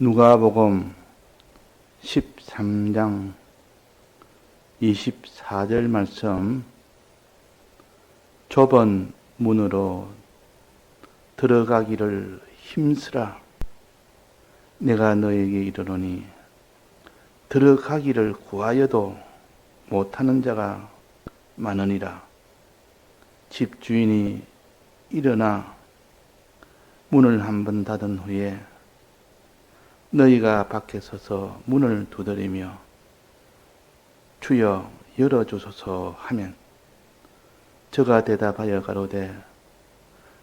누가복음 13장 24절 말씀, 좁은 문으로 들어가기를 힘쓰라. 내가 너에게 이르노니 들어가기를 구하여도 못하는 자가 많으니라. 집주인이 일어나 문을 한 번 닫은 후에 너희가 밖에 서서 문을 두드리며 주여 열어주소서 하면 저가 대답하여 가로되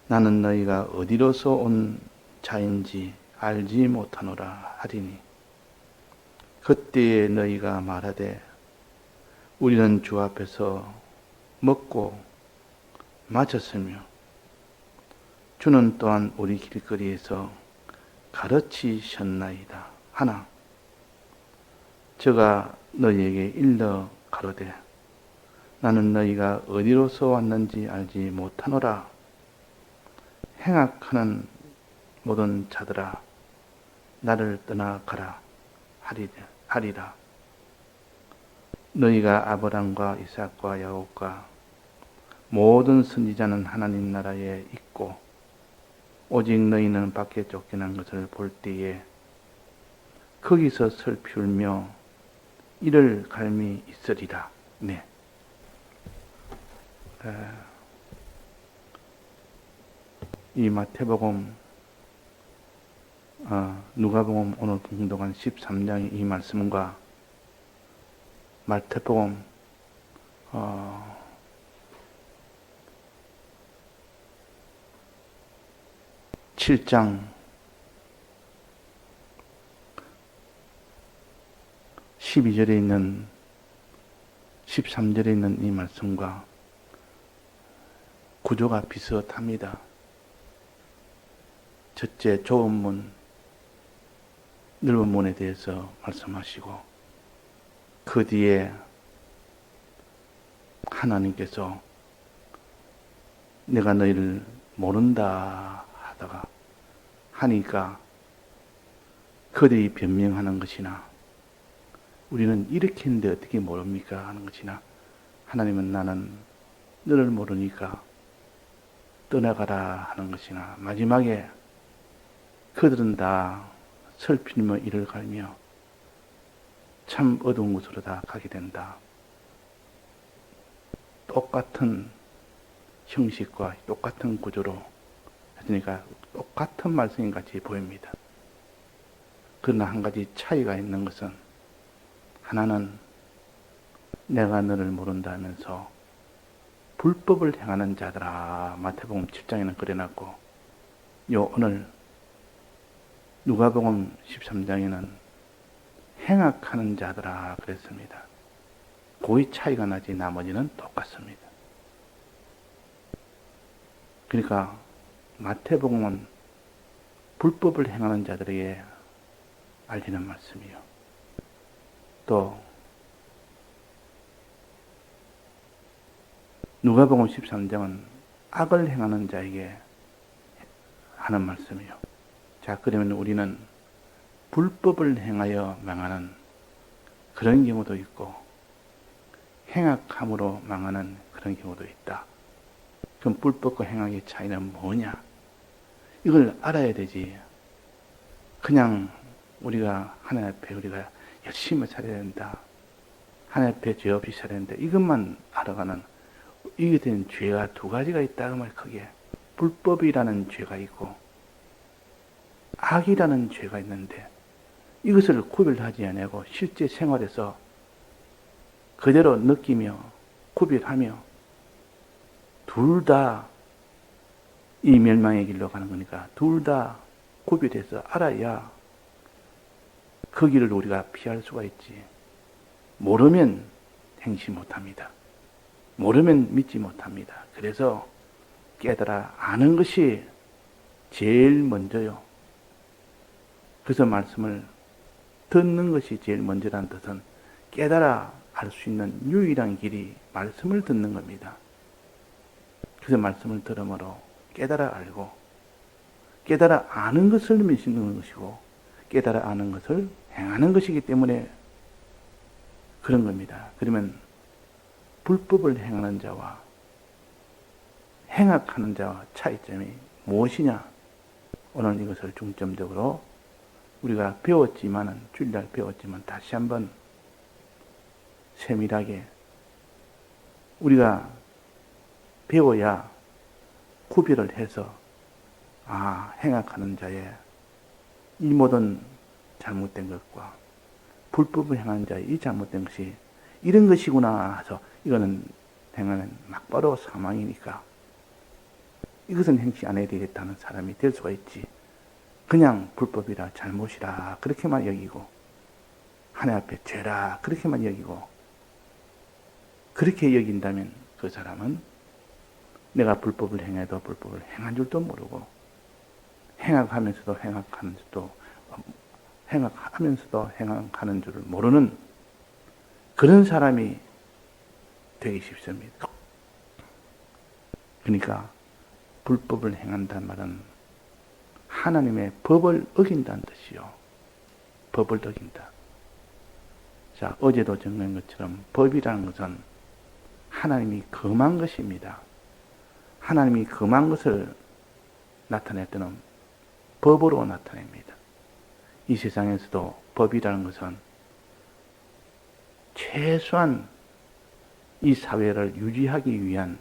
나는 너희가 어디로서 온 자인지 알지 못하노라 하리니 그때에 너희가 말하되 우리는 주 앞에서 먹고 마쳤으며 주는 또한 우리 길거리에서 가르치셨나이다 하나 저가 너희에게 일러 가로되 나는 너희가 어디로서 왔는지 알지 못하노라. 행악하는 모든 자들아 나를 떠나가라 하리라. 너희가 아브람과 이삭과 야곱과 모든 선지자는 하나님 나라에 있고 오직 너희는 밖에 쫓겨난 것을 볼 때에 거기서 슬피 울며 이를 갈미 있으리라. 네. 이 마태복음, 누가복음 오늘 공독한 13장의 이 말씀과 마태복음 7장 12절에 있는 13절에 있는 이 말씀과 구조가 비슷합니다. 첫째, 좁은 문, 넓은 문에 대해서 말씀하시고 그 뒤에 하나님께서 내가 너희를 모른다 하다가 하니까 그들이 변명하는 것이나 우리는 이렇게 했는데 어떻게 모릅니까 하는 것이나 하나님은 나는 너를 모르니까 떠나가라 하는 것이나 마지막에 그들은 다 슬피며 이를 갈며 참 어두운 곳으로 다 가게 된다. 똑같은 형식과 똑같은 구조로 그러니까 똑같은 말씀인 같이 보입니다. 그러나 한 가지 차이가 있는 것은 하나는 내가 너를 모른다 하면서 불법을 행하는 자들아 마태복음 7장에는 그래놨고 오늘 누가복음 13장에는 행악하는 자들아 그랬습니다. 고의 차이가 나지 나머지는 똑같습니다. 그러니까 마태복음은 불법을 행하는 자들에게 알리는 말씀이요. 또 누가복음 13장은 악을 행하는 자에게 하는 말씀이요. 자, 그러면 우리는 불법을 행하여 망하는 그런 경우도 있고 행악함으로 망하는 그런 경우도 있다. 그럼 불법과 행악의 차이는 뭐냐? 이걸 알아야 되지. 그냥 우리가 하나님 앞에 우리가 열심히 살아야 된다. 하나님 앞에 죄 없이 살아야 된다. 이것만 알아가는 이게 된 죄가 두 가지가 있다. 그 말 크게. 불법이라는 죄가 있고 악이라는 죄가 있는데 이것을 구별하지 않고 실제 생활에서 그대로 느끼며 구별하며 둘 다 이 멸망의 길로 가는 거니까 둘 다 구별해서 알아야 그 길을 우리가 피할 수가 있지. 모르면 행시 못합니다. 모르면 믿지 못합니다. 그래서 깨달아 아는 것이 제일 먼저요. 그래서 말씀을 듣는 것이 제일 먼저라는 뜻은 깨달아 알 수 있는 유일한 길이 말씀을 듣는 겁니다. 그래서 말씀을 들음으로 깨달아 알고 깨달아 아는 것을 믿는 것이고 깨달아 아는 것을 행하는 것이기 때문에 그런 겁니다. 그러면 불법을 행하는 자와 행악하는 자와 차이점이 무엇이냐? 오늘 이것을 중점적으로 우리가 배웠지만은, 주일날 배웠지만 다시 한번 세밀하게 우리가 배워야 구별을 해서 행악하는 자의 이 모든 잘못된 것과 불법을 행하는 자의 이 잘못된 것이 이런 것이구나 해서 이거는 행하면 막바로 사망이니까 이것은 행치 안 해야 되겠다는 사람이 될 수가 있지. 그냥 불법이라 잘못이라 그렇게만 여기고 하나님 앞에 죄라 그렇게만 여기고 그렇게 여긴다면 그 사람은 내가 불법을 행해도 불법을 행한 줄도 모르고 행악하면서도 행악하는 줄을 모르는 그런 사람이 되기 쉽습니다. 그러니까 불법을 행한다는 말은 하나님의 법을 어긴다는 뜻이요. 법을 어긴다. 자, 어제도 정한 것처럼 법이라는 것은 하나님이 금한 것입니다. 하나님이 금한 것을 나타낼 때는 법으로 나타냅니다. 이 세상에서도 법이라는 것은 최소한 이 사회를 유지하기 위한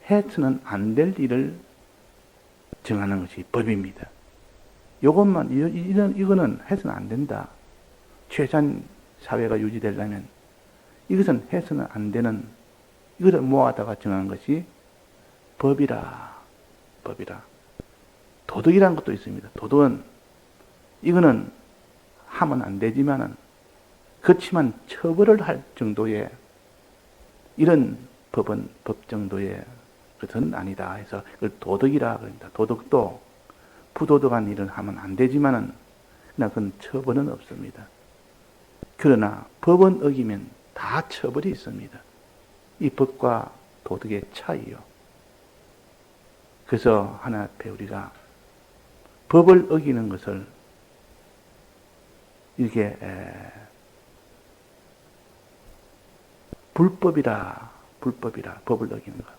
해서는 안 될 일을 정하는 것이 법입니다. 이거는 해서는 안 된다. 최소한 사회가 유지되려면 이것은 해서는 안 되는, 이것을 모아다가 정한 것이 법이라. 도덕이라는 것도 있습니다. 도덕은 이거는 하면 안 되지만은 그렇지만 처벌을 할 정도의 이런 법은 법 정도의 것은 아니다 해서 그걸 도덕이라 그럽니다. 도덕도 부도덕한 일을 하면 안 되지만은 그러나 그건 처벌은 없습니다. 그러나 법은 어기면 다 처벌이 있습니다. 이 법과 도덕의 차이요. 그래서 하나 앞에 우리가 법을 어기는 것을 이렇게 불법이라 법을 어기는 것.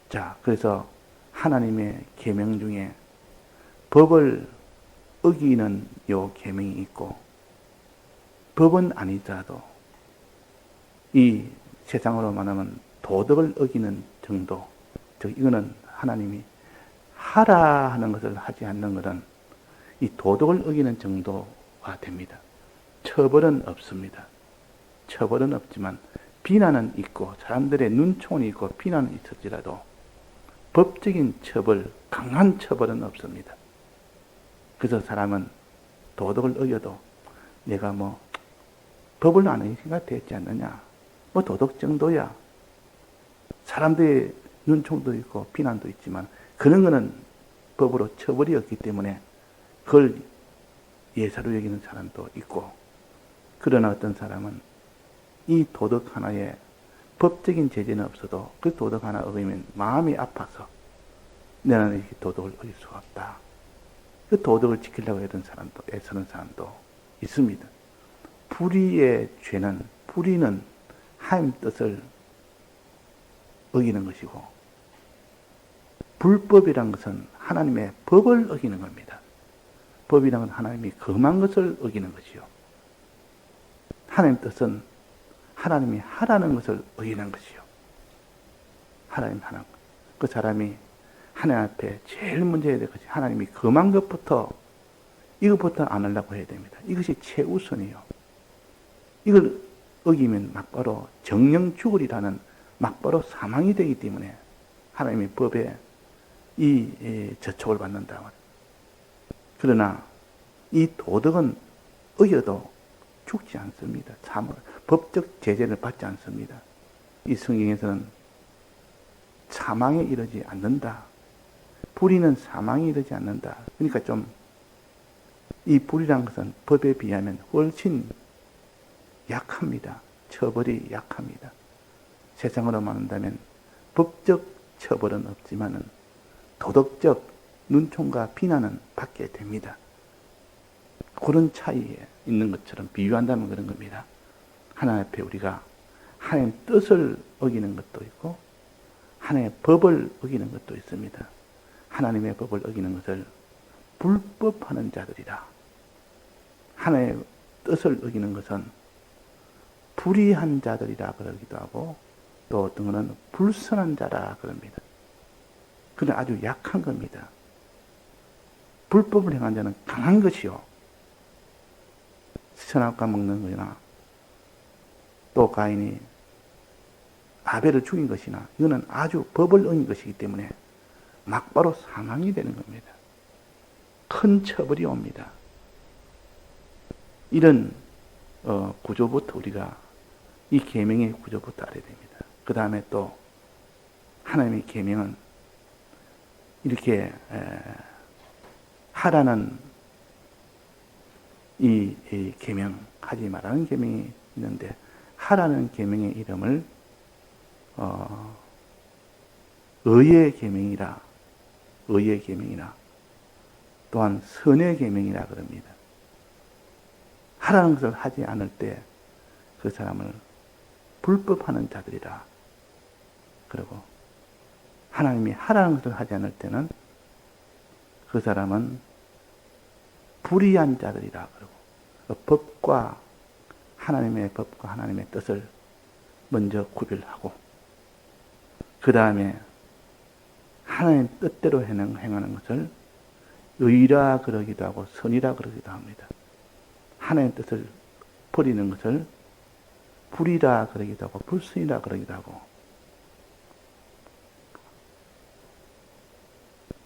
자, 그래서 하나님의 계명 중에 법을 어기는 요 계명이 있고 법은 아니더라도 이 세상으로 말하면 도덕을 어기는 정도, 즉 이거는 하나님이 하라 하는 것을 하지 않는 것은 이 도덕을 어기는 정도가 됩니다. 처벌은 없습니다. 처벌은 없지만 비난은 있고 사람들의 눈총이 있고 비난은 있을지라도 법적인 처벌, 강한 처벌은 없습니다. 그래서 사람은 도덕을 어겨도 내가 법을 안 어기니까 되지 않느냐, 도덕 정도야. 사람들의 눈총도 있고 비난도 있지만 그런 거는 법으로 처벌이 없기 때문에 그걸 예사로 여기는 사람도 있고, 그러나 어떤 사람은 이 도덕 하나에 법적인 제재는 없어도 그 도덕 하나 어기면 마음이 아파서 나는 이렇게 도덕을 어길 수가 없다. 그 도덕을 지키려고 애쓰는 사람도 있습니다. 불의의 죄는, 불의는 하나님 뜻을 어기는 것이고, 불법이란 것은 하나님의 법을 어기는 겁니다. 법이란 것은 하나님이 금한 것을 어기는 것이요. 하나님 뜻은 하나님이 하라는 것을 어기는 것이요. 하나님 하라는 것. 그 사람이 하나님 앞에 제일 먼저 해야 될 것이 하나님이 금한 것부터, 이것부터 안 하려고 해야 됩니다. 이것이 최우선이요. 이걸 어기면 막바로 정령 죽으리라는 막바로 사망이 되기 때문에 하나님의 법에 이 저촉을 받는다. 그러나 이 도덕은 어겨도 죽지 않습니다. 법적 제재를 받지 않습니다. 이 성경에서는 사망에 이르지 않는다. 불의는 사망에 이르지 않는다. 그러니까 이 불의란 것은 법에 비하면 훨씬 약합니다. 처벌이 약합니다. 세상으로 말한다면 법적 처벌은 없지만은 도덕적 눈총과 비난은 받게 됩니다. 그런 차이에 있는 것처럼 비유한다면 그런 겁니다. 하나님 앞에 우리가 하나님의 뜻을 어기는 것도 있고 하나님의 법을 어기는 것도 있습니다. 하나님의 법을 어기는 것을 불법하는 자들이라. 하나님의 뜻을 어기는 것은 불의한 자들이라 그러기도 하고 또 어떤 것은 불선한 자라 그럽니다. 그는 아주 약한 겁니다. 불법을 행한 자는 강한 것이요. 선악과 먹는 것이나 또 가인이 아벨을 죽인 것이나 이거는 아주 법을 어긴 것이기 때문에 막바로 사망이 되는 겁니다. 큰 처벌이 옵니다. 이런 구조부터 우리가 이 계명의 구조부터 알아야 됩니다. 그 다음에 또 하나님의 계명은 이렇게 하라는 이 계명, 하지 말라는 계명이 있는데 하라는 계명의 이름을 의의 계명이라 또한 선의 계명이라 그럽니다. 하라는 것을 하지 않을 때 그 사람을 불법하는 자들이라 그러고 하나님이 하라는 것을 하지 않을 때는 그 사람은 불의한 자들이라 그러고 법과 하나님의 뜻을 먼저 구별하고 그 다음에 하나님 뜻대로 행하는 것을 의라 그러기도 하고 선이라 그러기도 합니다. 하나님 뜻을 버리는 것을 불이라 그러기도 하고 불순이라 그러기도 하고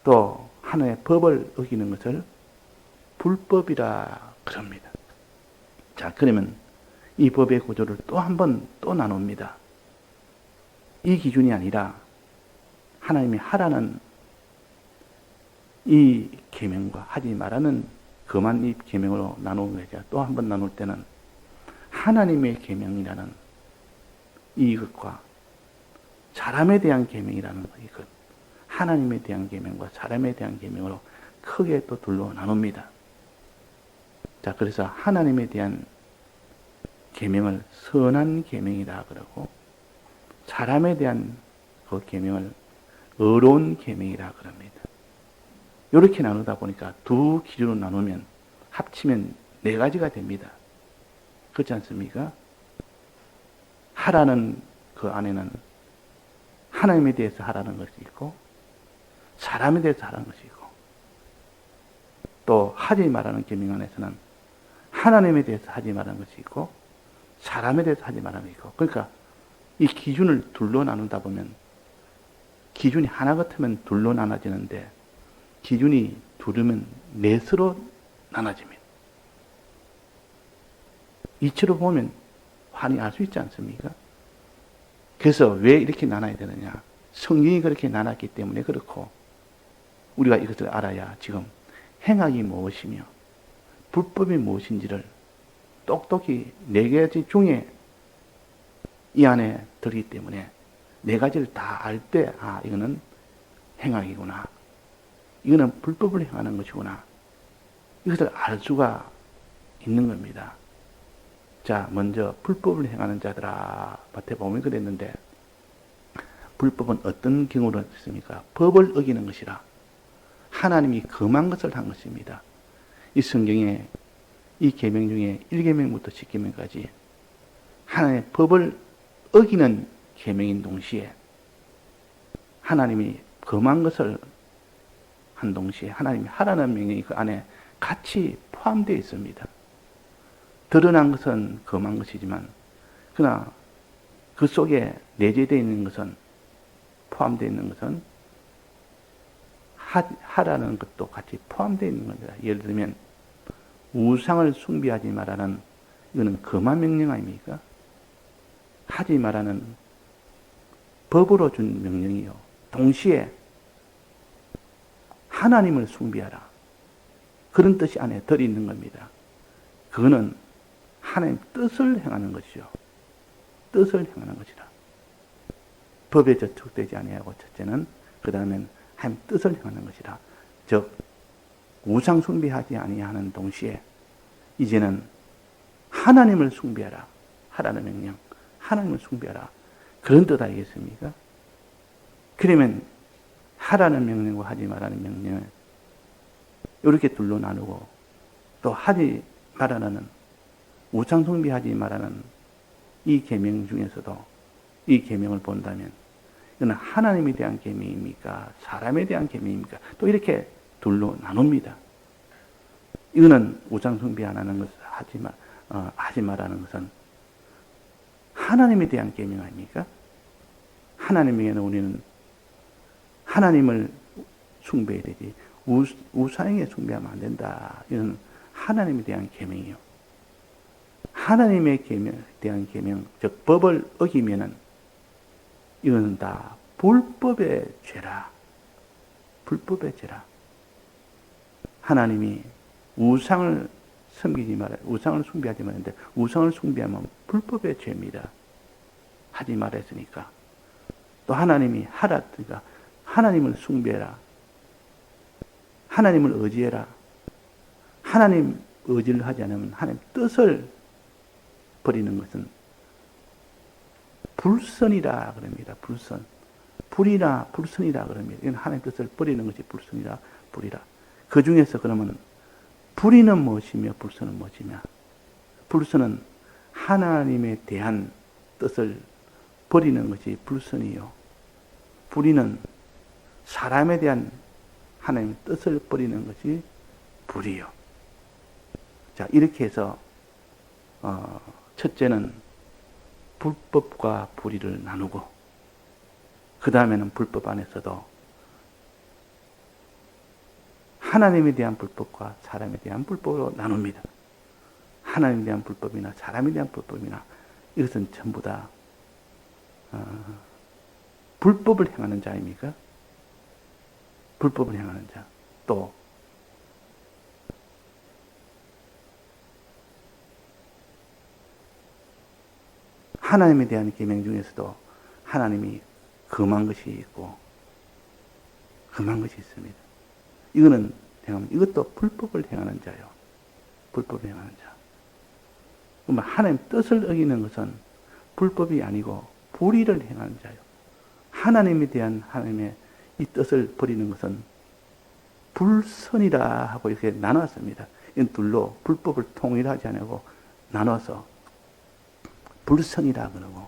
또 하나님의 법을 어기는 것을 불법이라 그럽니다. 자, 그러면 이 법의 구조를 또 한 번 또 나눕니다. 이 기준이 아니라 하나님이 하라는 이 계명과 하지 말라는 그만 이 계명으로 나누는 거죠. 또 한 번 나눌 때는 하나님의 계명이라는 이것과 사람에 대한 계명이라는 이것, 하나님에 대한 계명과 사람에 대한 계명으로 크게 또 둘로 나눕니다. 자, 그래서 하나님에 대한 계명을 선한 계명이라 그러고 사람에 대한 그 계명을 의로운 계명이라 그럽니다. 이렇게 나누다 보니까 두 기준으로 나누면 합치면 네 가지가 됩니다. 그렇지 않습니까? 하라는 그 안에는 하나님에 대해서 하라는 것이 있고 사람에 대해서 하라는 것이 있고 또 하지 말라는 계명 안에서는 하나님에 대해서 하지 말라는 것이 있고 사람에 대해서 하지 말라는 것이 있고 그러니까 이 기준을 둘로 나누다 보면 기준이 하나 같으면 둘로 나눠지는데 기준이 둘이면 넷으로 나눠집니다. 이치로 보면 환히 알 수 있지 않습니까? 그래서 왜 이렇게 나눠야 되느냐? 성경이 그렇게 나눴기 때문에 그렇고 우리가 이것을 알아야 지금 행악이 무엇이며 불법이 무엇인지를 똑똑히 네 가지 중에 이 안에 들기 때문에 네 가지를 다 알 때 이거는 행악이구나. 이거는 불법을 행하는 것이구나. 이것을 알 수가 있는 겁니다. 자, 먼저 불법을 행하는 자들아 밭에 보면 그랬는데 불법은 어떤 경우를 했습니까? 법을 어기는 것이라 하나님이 금한 것을 한 것입니다. 이 성경에 이 계명 중에 1계명부터 10계명까지 하나님의 법을 어기는 계명인 동시에 하나님이 금한 것을 한 동시에 하나님이 하라는 명령이 그 안에 같이 포함되어 있습니다. 드러난 것은 금한 것이지만 그러나 그 속에 내재되어 있는 것은 포함되어 있는 것은 하라는 것도 같이 포함되어 있는 겁니다. 예를 들면 우상을 숭배하지 말라는 이거는 금한 명령 아닙니까? 하지 말라는 법으로 준 명령이요. 동시에 하나님을 숭배하라. 그런 뜻이 안에 들어있는 겁니다. 그거는 하나님 뜻을 행하는 것이죠. 뜻을 행하는 것이라. 법에 저촉되지 아니하고 첫째는 그 다음엔 하나님 뜻을 행하는 것이라. 즉 우상 숭배하지 아니하는 동시에 이제는 하나님을 숭배하라. 하라는 명령. 하나님을 숭배하라. 그런 뜻 아니겠습니까? 그러면 하라는 명령과 하지 말라는 명령을 이렇게 둘로 나누고 또 하지 말라는 우상 숭배하지 말라는 이 계명 중에서도 이 계명을 본다면 이거는 하나님에 대한 계명입니까? 사람에 대한 계명입니까? 또 이렇게 둘로 나눕니다. 이거는 우상 숭배 안 하는 것을 하지 말라는 것은 하나님에 대한 계명 아닙니까? 하나님에게는 우리는 하나님을 숭배해야 되지 우상에게 숭배하면 안 된다. 이건 하나님에 대한 계명이요. 하나님의 계명에 대한 계명, 즉 법을 어기면은 이거는 다 불법의 죄라. 불법의 죄라. 하나님이 우상을 섬기지 말아, 우상을 숭배하지 말는데 우상을 숭배하면 불법의 죄입니다. 하지 말았으니까. 또 하나님이 하라니까 하나님을 숭배해라. 하나님을 의지해라. 하나님 의지를 하지 않으면 하나님 뜻을 버리는 것은 불선이라 그럽니다. 불선. 불이나 불선이라 그럽니다. 이건 하나님 뜻을 버리는 것이 불선이라 불이라. 그 중에서 그러면 불의는 무엇이며 불선은 무엇이냐? 불선은 하나님에 대한 뜻을 버리는 것이 불선이요. 불의는 사람에 대한 하나님의 뜻을 버리는 것이 불이요. 자, 이렇게 해서 첫째는 불법과 불의를 나누고 그 다음에는 불법 안에서도 하나님에 대한 불법과 사람에 대한 불법으로 나눕니다. 하나님에 대한 불법이나 사람에 대한 불법이나 이것은 전부 다 불법을 행하는 자입니까? 불법을 행하는 자. 또 하나님에 대한 계명 중에서도 하나님이 금한 것이 있고 금한 것이 있습니다. 이거는 이것도 불법을 행하는 자요. 불법을 행하는 자. 그러면 하나님 뜻을 어기는 것은 불법이 아니고 불의를 행하는 자요. 하나님에 대한 하나님의 이 뜻을 버리는 것은 불선이라 하고 이렇게 나눴습니다. 이건 둘로 불법을 통일하지 않고 나눠서 불선이라 그러고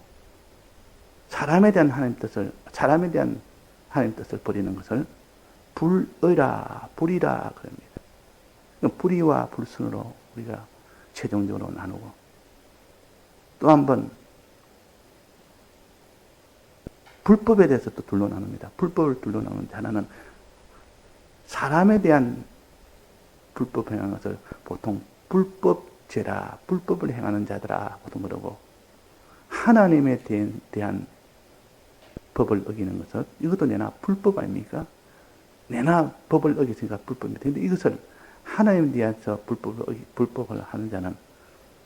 사람에 대한 하나님 뜻을 버리는 것을 불의라 그럽니다. 불의와 불선으로 우리가 최종적으로 나누고 또 한번 불법에 대해서 또 둘로 나눕니다. 불법을 둘로 나누는데 하나는 사람에 대한 불법 행하는 것을 보통 불법죄라, 불법을 행하는 자들아 보통 그러고 하나님에 대한 법을 어기는 것은 이것도 내나 불법 아닙니까? 내나 법을 어겼으니까 불법입니다. 그런데 이것을 하나님에 대해서 불법을 하는 자는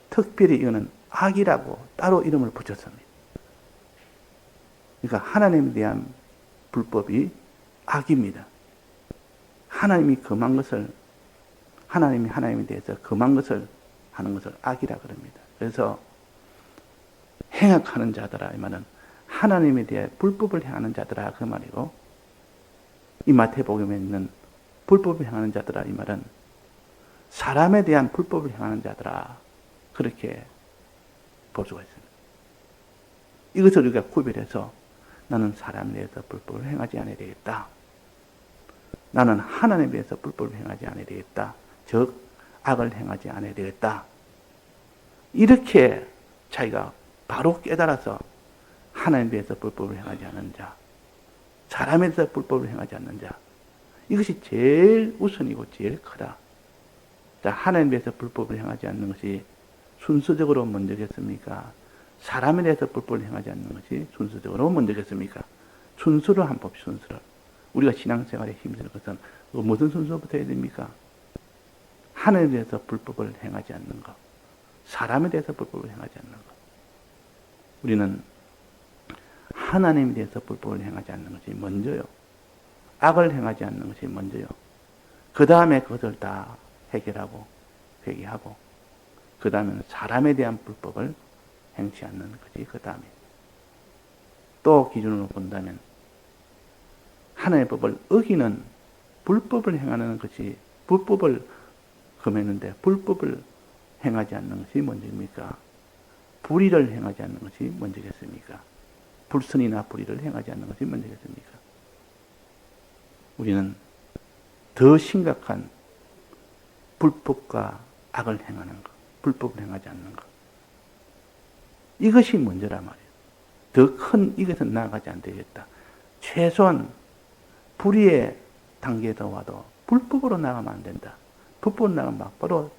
특별히 이거는 악이라고 따로 이름을 붙였습니다. 그러니까 하나님에 대한 불법이 악입니다. 하나님이 금한 것을 하나님에 대해서 금한 것을 하는 것을 악이라 그럽니다. 그래서 행악하는 자들아 이 말은 하나님에 대해 불법을 행하는 자들아 그 말이고 이 마태복음에 있는 불법을 행하는 자들아 이 말은 사람에 대한 불법을 행하는 자들아 그렇게 볼 수가 있습니다. 이것을 우리가 구별해서 나는 사람에 대해서 불법을 행하지 않아야 되겠다. 나는 하나님에 대해서 불법을 행하지 않아야 되겠다. 즉 악을 행하지 않아야 되겠다. 이렇게 자기가 바로 깨달아서 하나님에 대해서 불법을 행하지 않는 자, 사람에 대해서 불법을 행하지 않는 자, 이것이 제일 우선이고 제일 크다. 자, 하나님에 대해서 불법을 행하지 않는 것이 순서적으로 먼저겠습니까? 사람에 대해서 불법을 행하지 않는 것이 순서적으로 먼저겠습니까? 순서를 한번 봅시다. 순서를. 우리가 신앙생활에 힘든 것은 무슨 순서부터 해야 됩니까? 하나님에 대해서 불법을 행하지 않는 것, 사람에 대해서 불법을 행하지 않는 것. 우리는 하나님에 대해서 불법을 행하지 않는 것이 먼저요. 악을 행하지 않는 것이 먼저요. 그 다음에 그것을 다 해결하고 회개하고 그 다음에는 사람에 대한 불법을 행치 않는 거지. 그 다음에 또 기준으로 본다면 하나님의 법을 어기는 불법을 행하는 것이 불법을 금했는데 불법을 행하지 않는 것이 먼저입니까? 불의를 행하지 않는 것이 먼저겠습니까? 불선이나 불의를 행하지 않는 것이 먼저겠습니까? 우리는 더 심각한 불법과 악을 행하는 것, 불법을 행하지 않는 것. 이것이 먼저란 말이에요. 더 큰 이것은 나아가지 않 되겠다. 최소한 불의의 단계에 더 와도 불법으로 나가면 안 된다. 불법으로 나가면 바로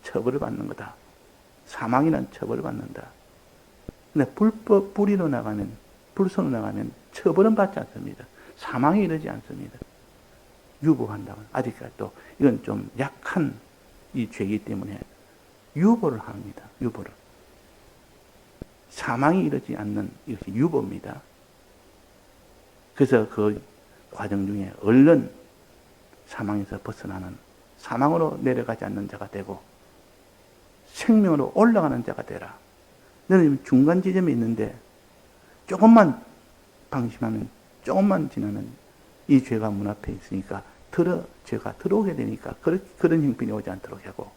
처벌을 받는 거다. 사망이란 처벌을 받는다. 근데 불의로 나가면, 불선으로 나가면 처벌은 받지 않습니다. 사망에 이르지 않습니다. 유보한다면, 아직까지도 이건 좀 약한 이 죄이기 때문에 유보를 합니다. 유보를. 사망이 이르지 않는 이것이 유보입니다. 그래서 그 과정 중에 얼른 사망에서 벗어나는, 사망으로 내려가지 않는 자가 되고 생명으로 올라가는 자가 되라. 너는 중간 지점에 있는데 조금만 방심하면, 조금만 지나면 이 죄가 문 앞에 있으니까 죄가 들어오게 되니까 그런 형편이 오지 않도록 하고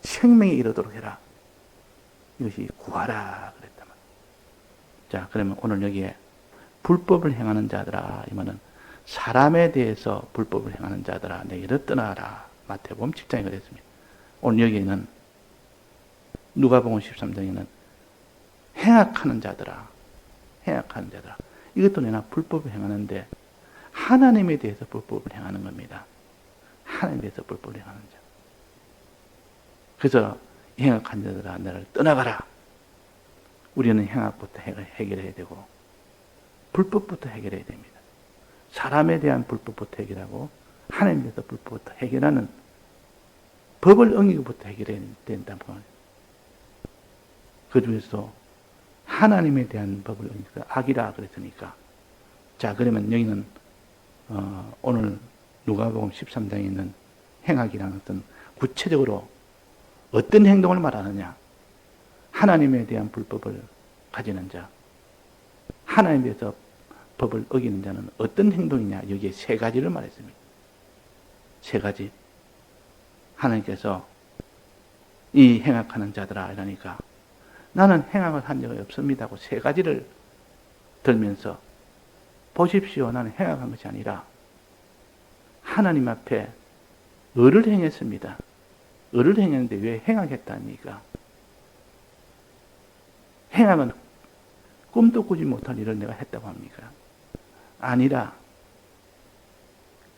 생명에 이르도록 해라. 이것이 구하라 그랬단 말이에요. 자, 그러면 오늘 여기에 불법을 행하는 자들아, 이 말은 사람에 대해서 불법을 행하는 자들아, 내게로 떠나라. 마태복음 10장에 그랬습니다. 오늘 여기에는 누가복음 13장에는 행악하는 자들아, 행악하는 자들아. 이것도 내가 불법을 행하는데 하나님에 대해서 불법을 행하는 겁니다. 하나님에 대해서 불법을 행하는 자. 그래서 행악한 자들아, 나를 떠나가라. 우리는 행악부터 해결해야 되고 불법부터 해결해야 됩니다. 사람에 대한 불법부터 해결하고 하나님에 대해서 불법부터 해결하는 법을 어기기부터 해결해야 된다는 거예요. 그 중에서 하나님에 대한 법을 어기니까 악이라 그랬으니까. 자, 그러면 여기는 오늘 누가복음 13장에 있는 행악이라는 것은 구체적으로 어떤 행동을 말하느냐? 하나님에 대한 불법을 가지는 자, 하나님에 대해서 법을 어기는 자는 어떤 행동이냐? 여기에 세 가지를 말했습니다. 세 가지. 하나님께서 이 행악하는 자들아 이러니까 나는 행악을 한 적이 없습니다 하고 세 가지를 들면서 보십시오. 나는 행악한 것이 아니라 하나님 앞에 의를 행했습니다. 의를 행했는데 왜 행악했답니까? 행악은 꿈도 꾸지 못할 일을 내가 했다고 합니까? 아니라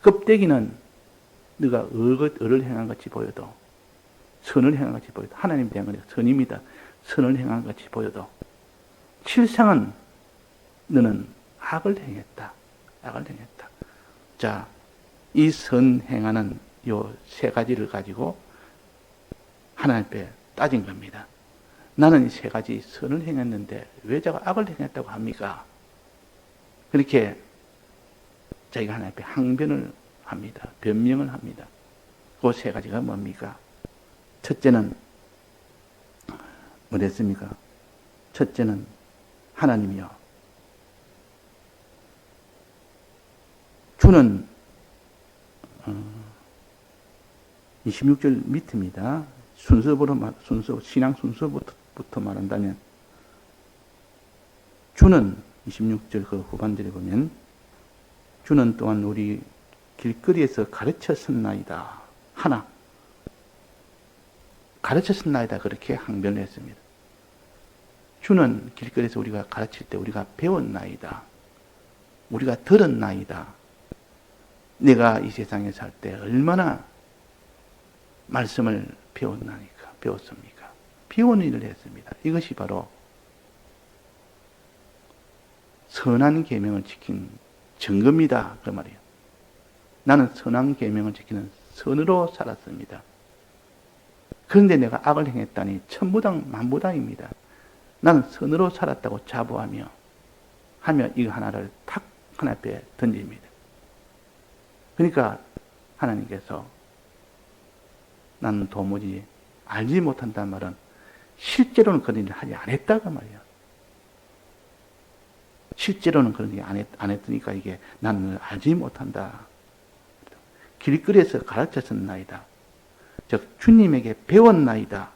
껍데기는 네가 의를 행한 같이 보여도, 선을 행한 같이 보여도, 하나님에 대한 건 선입니다. 선을 행한 같이 보여도 실상은 너는 악을 행했다. 악을 행했다. 자, 이 선 행하는 요 세 가지를 가지고 하나님 앞에 따진 겁니다. 나는 이 세 가지 선을 행했는데 왜 제가 악을 행했다고 합니까? 그렇게 자기가 하나님 앞에 항변을 합니다. 변명을 합니다. 그 세 가지가 뭡니까? 첫째는 뭐랬습니까? 첫째는 하나님이요. 주는 26절 밑입니다. 신앙 순서부터 말한다면 주는 26절 그 후반절에 보면 주는 또한 우리 길거리에서 가르쳤었나이다. 하나. 가르쳤었나이다. 그렇게 항변을 했습니다. 주는 길거리에서 우리가 가르칠 때 우리가 배웠나이다. 우리가 들었나이다. 내가 이 세상에 살 때 얼마나 말씀을 배웠습니까? 배운 일을 했습니다. 이것이 바로 선한 계명을 지킨 증거입니다. 그 말이에요. 나는 선한 계명을 지키는 선으로 살았습니다. 그런데 내가 악을 행했다니 천부당 만부당입니다. 나는 선으로 살았다고 자부하며 이거 하나를 탁 하나님 앞에 던집니다. 그러니까 하나님께서 나는 도무지 알지 못한다는 말은 실제로는 그런 일을 하지 않았다고 말이야. 실제로는 그런 일을 안 했으니까 이게 나는 알지 못한다. 길거리에서 가르쳤었나이다. 즉 주님에게 배웠나이다.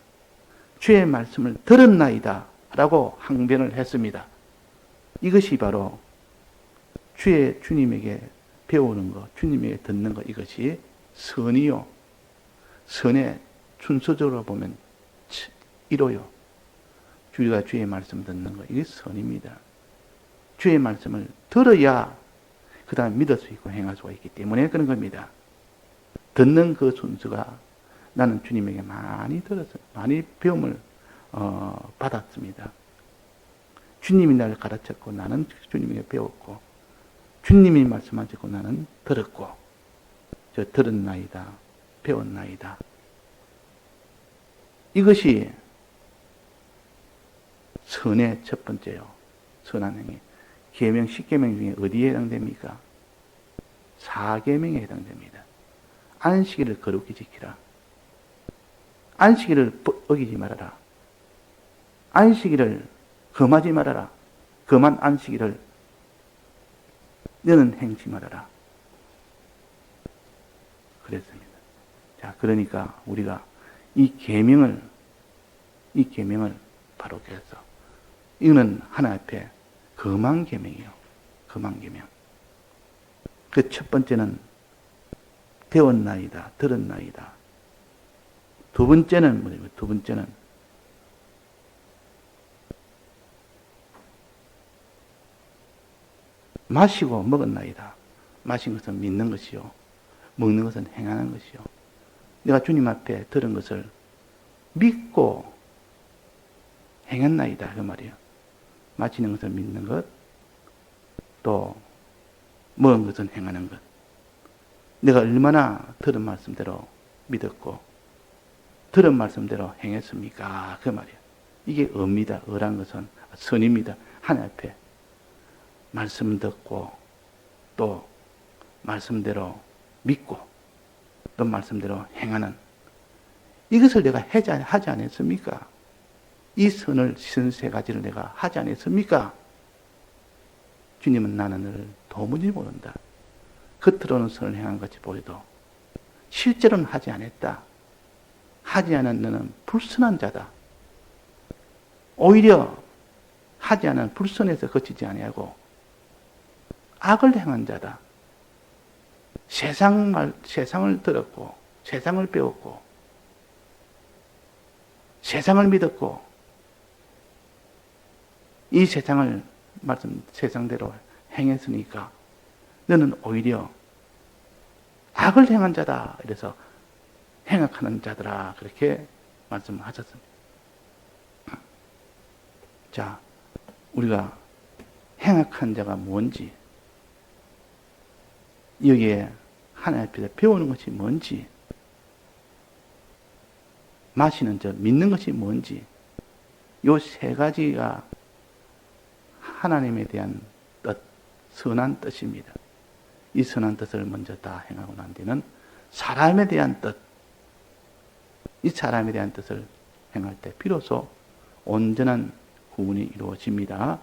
주의 말씀을 들었나이다. 라고 항변을 했습니다. 이것이 바로 주님에게 배우는 것, 주님에게 듣는 것, 이것이 선이요. 선의 순서적으로 보면 1호요. 우리가 주의 말씀 듣는 것, 이게 선입니다. 주의 말씀을 들어야 그 다음에 믿을 수 있고 행할 수가 있기 때문에 그런 겁니다. 듣는 그 순서가 나는 주님에게 많이 들었어요. 많이 배움을 받았습니다. 주님이 나를 가르쳤고 나는 주님에게 배웠고 주님이 말씀하셨고 나는 들었고 저 들었나이다. 배웠나이다. 이것이 선의 첫 번째요. 선한 행위. 계명 10계명 중에 어디에 해당됩니까? 4계명에 해당됩니다. 안식일을 거룩히 지키라. 안식일을 어기지 말아라. 안식일을 금하지 말아라. 금한 안식일을 너는 행치 말아라. 그랬습니다. 자, 그러니까 우리가 이 계명을 바로 깨서 이거는 하나 앞에 금한 계명이에요. 금한 계명. 그 첫 번째는 배웠나이다, 들었나이다. 두 번째는 뭐냐면 두 번째는 마시고 먹었나이다. 마신 것은 믿는 것이요. 먹는 것은 행하는 것이요. 내가 주님 앞에 들은 것을 믿고 행했나이다. 그 말이에요. 마시는 것을 믿는 것, 또 먹은 것은 행하는 것. 내가 얼마나 들은 말씀대로 믿었고 들은 말씀대로 행했습니까? 그 말이에요. 이게 의입니다. 의란 것은 선입니다. 하나님 앞에 말씀 듣고 또 말씀대로 믿고 또 말씀대로 행하는 이것을 내가 하지 않았습니까? 이 선을 선 세 가지를 내가 하지 않았습니까? 주님은 나는 너를 도무지 모른다. 겉으로는 선을 행한 것이 보여도 실제로는 하지 않았다. 하지 않은 너는 불선한 자다. 오히려 하지 않은 불선에서 그치지 아니하고 악을 행한 자다. 세상을 들었고 세상을 배웠고 세상을 믿었고 이 세상대로 행했으니까 너는 오히려 악을 행한 자다. 이래서 행악하는 자들아 그렇게 말씀하셨습니다. 자, 우리가 행악한 자가 뭔지 여기에 하나님 앞에서 배우는 것이 뭔지 마시는 자 믿는 것이 뭔지 요 세 가지가 하나님에 대한 뜻, 선한 뜻입니다. 이 선한 뜻을 먼저 다 행하고 난 뒤는 사람에 대한 뜻, 이 사람에 대한 뜻을 행할 때 비로소 온전한 구원이 이루어집니다.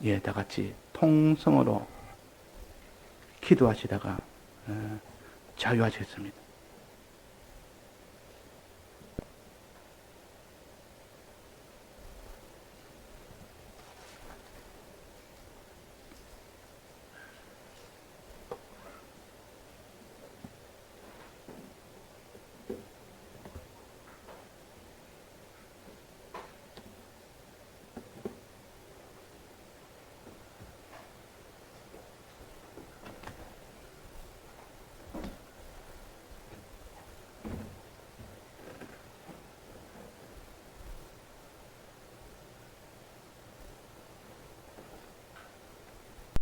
예, 다 같이 통성으로 기도하시다가 자유하시겠습니다.